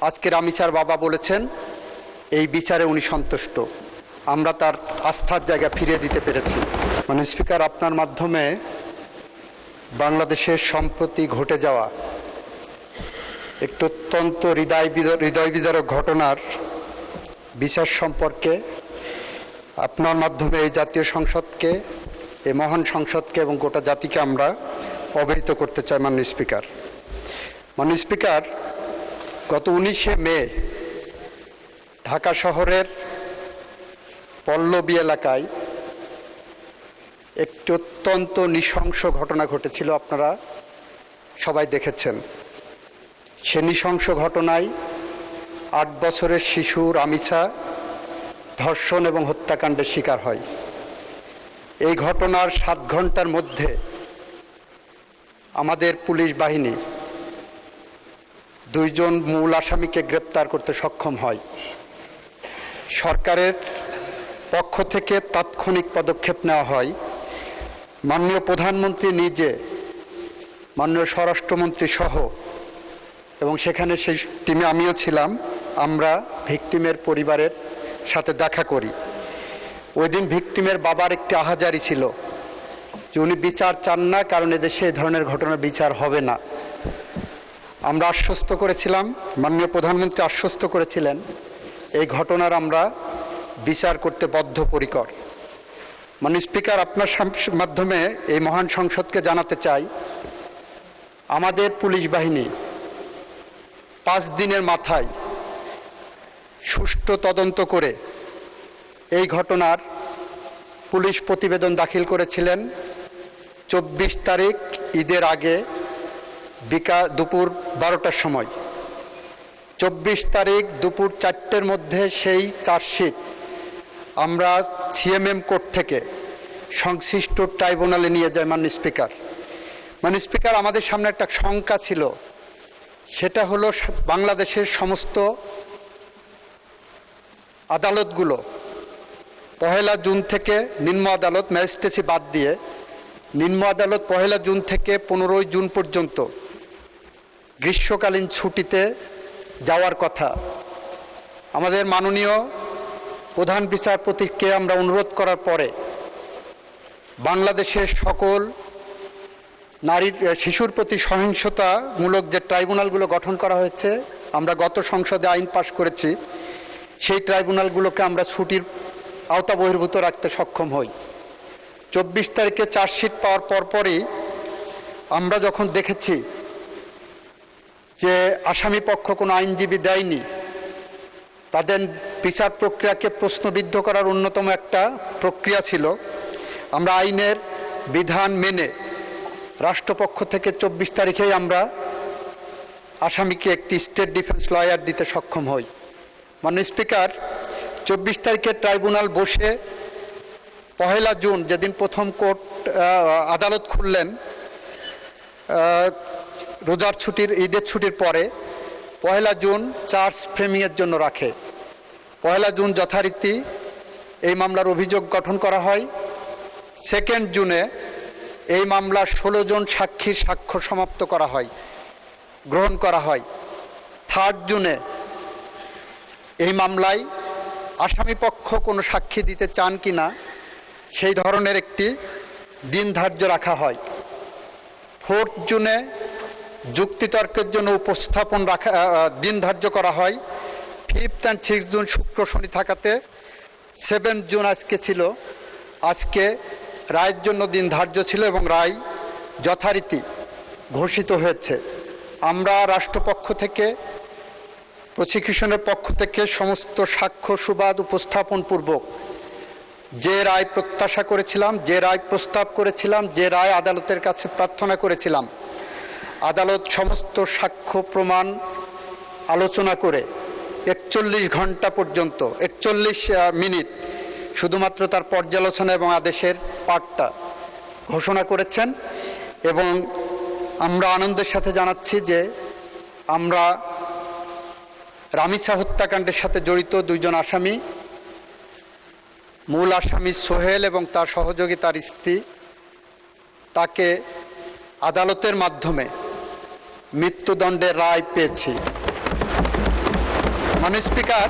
আজকে রামিসার বাবা বলেছেন এই বিচারে উনি সন্তুষ্ট, আমরা তার আস্থার জায়গা ফিরিয়ে দিতে পেরেছি। মানে স্পিকার, আপনার মাধ্যমে বাংলাদেশের সম্প্রতি ঘটে যাওয়া একটি অত্যন্ত হৃদয় বিদারক ঘটনার বিচার সম্পর্কে আপনার মাধ্যমে এই জাতীয় সংসদকে, এই মহান সংসদকে এবং গোটা জাতিকে আমরা অবহিত করতে চাই। মাননীয় স্পিকার, মাননীয় স্পিকার, গত 19শে মে ঢাকা শহরের পল্লবী এলাকায় একটি অত্যন্ত নৃশংস ঘটনা ঘটেছিল, আপনারা সবাই দেখেছেন। সে নৃশংস ঘটনায় 8 বছরের শিশু রামিসা ধর্ষণ এবং হত্যাকাণ্ডের শিকার হয়। এই ঘটনার 7 ঘন্টার মধ্যে আমাদের পুলিশ বাহিনী 2 জন মূল আসামিকে গ্রেপ্তার করতে সক্ষম হয়। সরকারের পক্ষ থেকে তাৎক্ষণিক পদক্ষেপ নেওয়া হয়। মাননীয় প্রধানমন্ত্রী নিজে, মাননীয় স্বরাষ্ট্রমন্ত্রী সহ, এবং সেখানে সেই টিমে আমিও ছিলাম, আমরা ভিকটিমের পরিবারের সাথে দেখা করি। ওই দিন ভিকটিমের বাবার একটি আহাজারি ছিল যে উনি বিচার চান না, কারণ এদেশে এই ধরনের ঘটনার বিচার হবে না। আমরা আশ্বস্ত করেছিলাম, মাননীয় প্রধানমন্ত্রী আশ্বস্ত করেছিলেন এই ঘটনার আমরা বিচার করতে বদ্ধপরিকর। মাননীয় স্পিকার, আপনার মাধ্যমে এই মহান সংসদকে জানাতে চাই, আমাদের পুলিশ বাহিনী 5 দিনের মাথায় সুষ্ঠু তদন্ত করে এই ঘটনার পুলিশ প্রতিবেদন দাখিল করেছিলেন 24 তারিখ ঈদের আগে দুপুর 12টার সময়। 24 তারিখ দুপুর 4টের মধ্যে সেই চার্জশিট আমরা সিএমএম কোর্ট থেকে সংশ্লিষ্ট ট্রাইব্যুনালে নিয়ে যায়। মাননীয় স্পিকার, আমাদের সামনে একটা শঙ্কা ছিল, সেটা হলো বাংলাদেশের সমস্ত আদালতগুলো 1 জুন থেকে, নিম্ন আদালত ম্যাজিস্ট্রেসি বাদ দিয়ে নিম্ন আদালত 1 জুন থেকে 15 জুন পর্যন্ত গ্রীষ্মকালীন ছুটিতে যাওয়ার কথা। আমাদের মাননীয় প্রধান বিচারপতিকে আমরা অনুরোধ করার পরে বাংলাদেশের সকল শিশুর প্রতি সহিংসতামূলক যে ট্রাইব্যুনালগুলো গঠন করা হয়েছে, আমরা গত সংসদে আইন পাশ করেছি, সেই ট্রাইব্যুনালগুলোকে আমরা ছুটির আওতা বহির্ভূত রাখতে সক্ষম হই। 24 তারিখে চার্জশিট পাওয়ার পরপরই আমরা যখন দেখেছি যে আসামি পক্ষ কোনো আইনজীবী দেয়নি, তাদের বিচার প্রক্রিয়াকে প্রশ্নবিদ্ধ করার অন্যতম একটা প্রক্রিয়া ছিল, আমরা আইনের বিধান মেনে রাষ্ট্রপক্ষ থেকে 24 তারিখেই আমরা আসামিকে একটি স্টেট ডিফেন্স লয়ার দিতে সক্ষম হই। মাননীয় স্পিকার, 24 তারিখে ট্রাইব্যুনাল বসে 1 জুন, যেদিন প্রথম কোর্ট আদালত খুললেন রোজার ছুটির, ঈদের ছুটির পরে 1 জুন চার্জ ফ্রেমিংয়ের জন্য রাখে। 1 জুন যথারীতি এই মামলার অভিযোগ গঠন করা হয়। 2 জুনে এই মামলার 16 জন সাক্ষীর সাক্ষ্য সমাপ্ত করা হয়, গ্রহণ করা হয়। 3 জুনে এই মামলায় আসামি পক্ষ কোনো সাক্ষী দিতে চান কি না সেই ধরনের একটি দিন ধার্য রাখা হয়। 4 জুনে যুক্তিতর্কের জন্য উপস্থাপন দিন ধার্য করা হয়। 5 and 6 জুন শুক্র শনি থাকাতে 7 জুন আজকে ছিল, আজকে রায়ের জন্য দিন ধার্য ছিল এবং রায় যথারীতি ঘোষিত হয়েছে। আমরা রাষ্ট্রপক্ষ থেকে, প্রসিকিউশনের পক্ষ থেকে সমস্ত সাক্ষ্য সুবাদ উপস্থাপন পূর্বক যে রায় প্রত্যাশা করেছিলাম, যে রায় প্রস্তাব করেছিলাম, যে রায় আদালতের কাছে প্রার্থনা করেছিলাম, আদালত সমস্ত সাক্ষ্য প্রমাণ আলোচনা করে 41 ঘন্টা পর্যন্ত, 41 মিনিট শুধুমাত্র তার পর্যালোচনা এবং আদেশের পাঠটা ঘোষণা করেছেন। এবং আমরা আনন্দের সাথে জানাচ্ছি যে আমরা রামিসা হত্যাকাণ্ডের সাথে জড়িত 2 জন আসামি, মূল আসামি সোহেল এবং তার সহযোগী তার স্ত্রী, তাকে আদালতের মাধ্যমে মৃত্যুদণ্ডের রায় পেয়েছি। মাননীয় স্পিকার,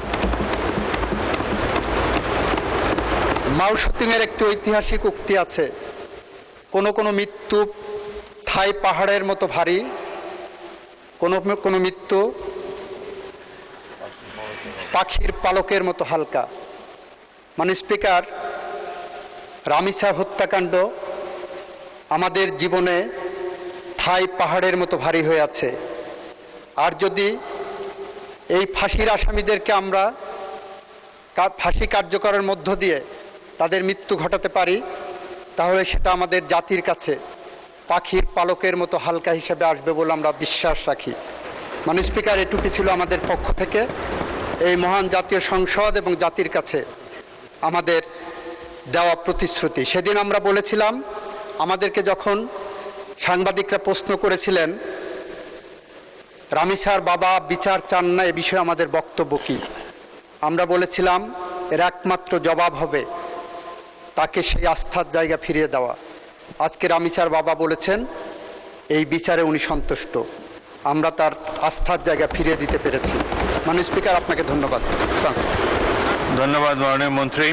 মাও সুতুংয়ের একটি ঐতিহাসিক উক্তি আছে, কোনো মৃত্যু থাই পাহাড়ের মতো ভারী, কোনো মৃত্যু পাখির পালকের মতো হালকা। মাননীয় স্পিকার, রামিসা হত্যাকাণ্ড আমাদের জীবনে থাই পাহাড়ের মতো ভারী হয়ে আছে। আর যদি এই ফাঁসির আসামিদেরকে আমরা ফাঁসি কার্যকরের মধ্য দিয়ে তাদের মৃত্যু ঘটাতে পারি, তাহলে সেটা আমাদের জাতির কাছে পাখির পালকের মতো হালকা হিসেবে আসবে বলে আমরা বিশ্বাস রাখি। মাননীয় স্পিকার, এটুকু ছিল আমাদের পক্ষ থেকে এই মহান জাতীয় সংসদ এবং জাতির কাছে আমাদের দেওয়া প্রতিশ্রুতি। সেদিন আমরা বলেছিলাম, আমাদেরকে যখন সাংবাদিকরা প্রশ্ন করেছিলেন রামিসার বাবা বিচার চান না, এ বিষয়ে আমাদের বক্তব্য কী, আমরা বলেছিলাম এর একমাত্র জবাব হবে তাকে সেই আস্থার জায়গা ফিরিয়ে দেওয়া। আজকে রামিসার বাবা বলেছেন এই বিচারে উনি সন্তুষ্ট, আমরা তার আস্থার জায়গা ফিরিয়ে দিতে পেরেছি। মাননীয় স্পিকার, আপনাকে ধন্যবাদ। ধন্যবাদ মাননীয় মন্ত্রী।